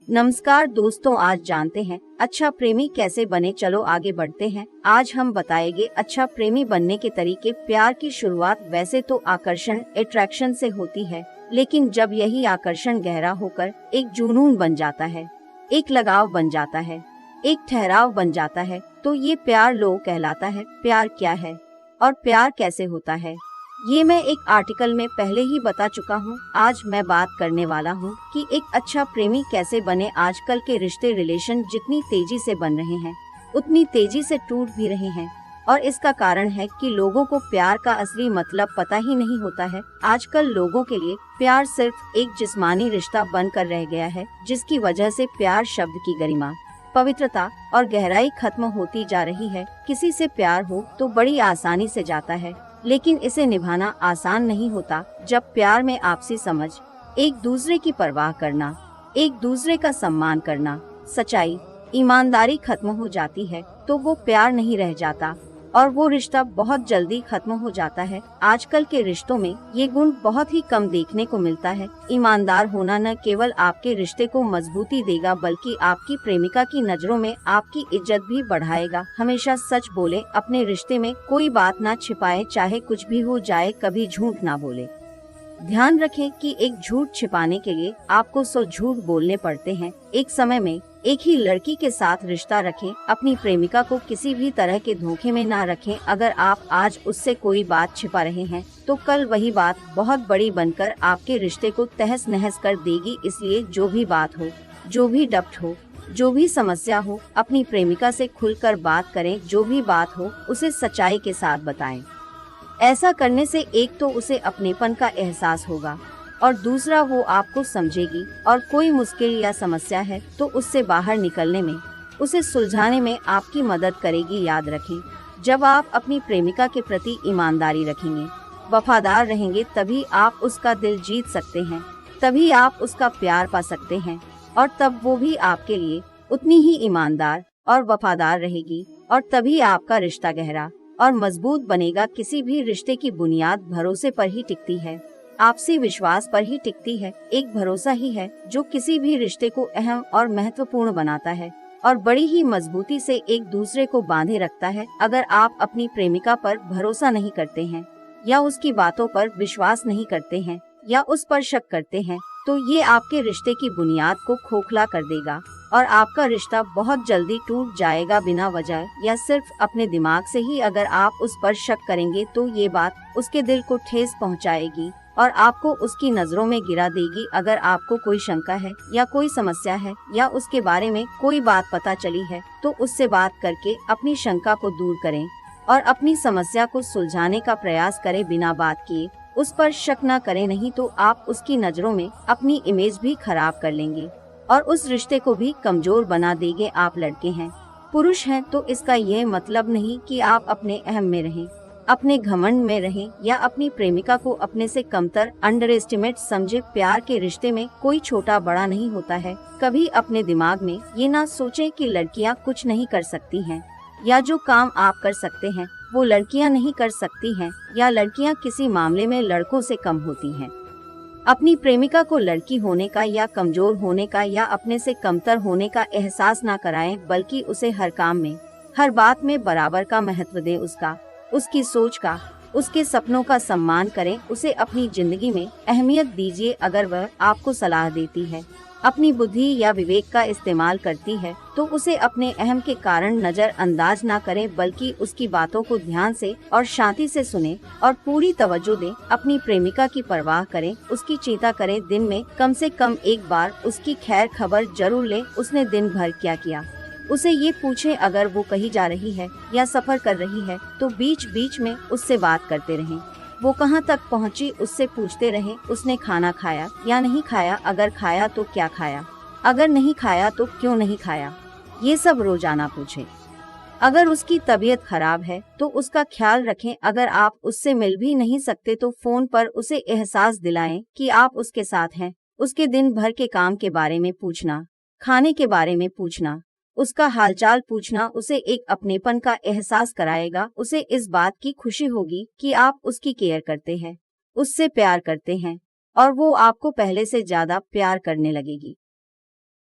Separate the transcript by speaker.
Speaker 1: नमस्कार दोस्तों, आज जानते हैं अच्छा प्रेमी कैसे बने। चलो आगे बढ़ते हैं। आज हम बताएंगे अच्छा प्रेमी बनने के तरीके। प्यार की शुरुआत वैसे तो आकर्षण अट्रैक्शन से होती है, लेकिन जब यही आकर्षण गहरा होकर एक जुनून बन जाता है, एक लगाव बन जाता है, एक ठहराव बन जाता है, तो ये प्यार लो कहलाता है। प्यार क्या है और प्यार कैसे होता है, ये मैं एक आर्टिकल में पहले ही बता चुका हूँ। आज मैं बात करने वाला हूँ कि एक अच्छा प्रेमी कैसे बने। आजकल के रिलेशन जितनी तेजी से बन रहे हैं, उतनी तेजी से टूट भी रहे हैं, और इसका कारण है कि लोगों को प्यार का असली मतलब पता ही नहीं होता है। आजकल लोगों के लिए प्यार सिर्फ एक जिस्मानी रिश्ता बनकर रह गया है, जिसकी वजह से प्यार शब्द की गरिमा, पवित्रता और गहराई खत्म होती जा रही है। किसी से प्यार हो तो बड़ी आसानी से जाता है, लेकिन इसे निभाना आसान नहीं होता। जब प्यार में आपसी समझ, एक दूसरे की परवाह करना, एक दूसरे का सम्मान करना, सच्चाई, ईमानदारी खत्म हो जाती है, तो वो प्यार नहीं रह जाता और वो रिश्ता बहुत जल्दी खत्म हो जाता है। आजकल के रिश्तों में ये गुण बहुत ही कम देखने को मिलता है। ईमानदार होना न केवल आपके रिश्ते को मजबूती देगा, बल्कि आपकी प्रेमिका की नजरों में आपकी इज्जत भी बढ़ाएगा। हमेशा सच बोले, अपने रिश्ते में कोई बात ना छिपाए, चाहे कुछ भी हो जाए, कभी झूठ ना बोले। ध्यान रखें कि एक झूठ छिपाने के लिए आपको 100 झूठ बोलने पड़ते हैं। एक समय में एक ही लड़की के साथ रिश्ता रखें। अपनी प्रेमिका को किसी भी तरह के धोखे में ना रखें। अगर आप आज उससे कोई बात छिपा रहे हैं, तो कल वही बात बहुत बड़ी बनकर आपके रिश्ते को तहस नहस कर देगी। इसलिए जो भी बात हो, जो भी डपट हो, जो भी समस्या हो, अपनी प्रेमिका से खुलकर बात करें। जो भी बात हो, उसे सच्चाई के साथ बताएं। ऐसा करने से एक तो उसे अपनेपन का एहसास होगा, और दूसरा वो आपको समझेगी, और कोई मुश्किल या समस्या है तो उससे बाहर निकलने में, उसे सुलझाने में आपकी मदद करेगी। याद रखें, जब आप अपनी प्रेमिका के प्रति ईमानदारी रखेंगे, वफादार रहेंगे, तभी आप उसका दिल जीत सकते हैं, तभी आप उसका प्यार पा सकते हैं, और तब वो भी आपके लिए उतनी ही ईमानदार और वफादार रहेगी, और तभी आपका रिश्ता गहरा और मजबूत बनेगा। किसी भी रिश्ते की बुनियाद भरोसे पर ही टिकती है, आपसी विश्वास पर ही टिकती है। एक भरोसा ही है जो किसी भी रिश्ते को अहम और महत्वपूर्ण बनाता है, और बड़ी ही मजबूती से एक दूसरे को बांधे रखता है। अगर आप अपनी प्रेमिका पर भरोसा नहीं करते हैं, या उसकी बातों पर विश्वास नहीं करते हैं, या उस पर शक करते हैं, तो ये आपके रिश्ते की बुनियाद को खोखला कर देगा, और आपका रिश्ता बहुत जल्दी टूट जाएगा बिना वजह या सिर्फ अपने दिमाग से ही। अगर आप उस पर शक करेंगे तो ये बात उसके दिल को ठेस पहुंचाएगी और आपको उसकी नजरों में गिरा देगी। अगर आपको कोई शंका है या कोई समस्या है या उसके बारे में कोई बात पता चली है, तो उससे बात करके अपनी शंका को दूर करें और अपनी समस्या को सुलझाने का प्रयास करें। बिना बात किए उस पर शक न करें, नहीं तो आप उसकी नजरों में अपनी इमेज भी खराब कर लेंगे और उस रिश्ते को भी कमजोर बना देंगे। आप लड़के हैं, पुरुष हैं, तो इसका यह मतलब नहीं कि आप अपने अहम में रहें, अपने घमंड में रहें, या अपनी प्रेमिका को अपने से कमतर अंडर एस्टिमेट समझे। प्यार के रिश्ते में कोई छोटा बड़ा नहीं होता है। कभी अपने दिमाग में ये ना सोचें कि लड़कियां कुछ नहीं कर सकती हैं, या जो काम आप कर सकते हैं वो लड़कियां नहीं कर सकती हैं, या लड़कियां किसी मामले में लड़कों से कम होती हैं। अपनी प्रेमिका को लड़की होने का या कमजोर होने का या अपने से कमतर होने का एहसास ना कराएं, बल्कि उसे हर काम में, हर बात में बराबर का महत्व दें। उसकी सोच का, उसके सपनों का सम्मान करें। उसे अपनी जिंदगी में अहमियत दीजिए। अगर वह आपको सलाह देती है, अपनी बुद्धि या विवेक का इस्तेमाल करती है, तो उसे अपने अहम के कारण नजरअंदाज ना करें, बल्कि उसकी बातों को ध्यान से और शांति से सुने और पूरी तवज्जो दें। अपनी प्रेमिका की परवाह करें, उसकी चिंता करें। दिन में कम से कम एक बार उसकी खैर खबर जरूर लें। उसने दिन भर क्या किया, उसे ये पूछें। अगर वो कहीं जा रही है या सफर कर रही है, तो बीच बीच में उससे बात करते रहें। वो कहाँ तक पहुँची उससे पूछते रहें। उसने खाना खाया या नहीं खाया, अगर खाया तो क्या खाया, अगर नहीं खाया तो क्यों नहीं खाया, ये सब रोजाना पूछें। अगर उसकी तबीयत खराब है तो उसका ख्याल रखें। अगर आप उससे मिल भी नहीं सकते तो फोन पर उसे एहसास दिलाएं कि आप उसके साथ हैं। उसके दिन भर के काम के बारे में पूछना, खाने के बारे में पूछना, उसका हालचाल पूछना उसे एक अपनेपन का एहसास कराएगा। उसे इस बात की खुशी होगी कि आप उसकी केयर करते हैं, उससे प्यार करते हैं, और वो आपको पहले से ज्यादा प्यार करने लगेगी।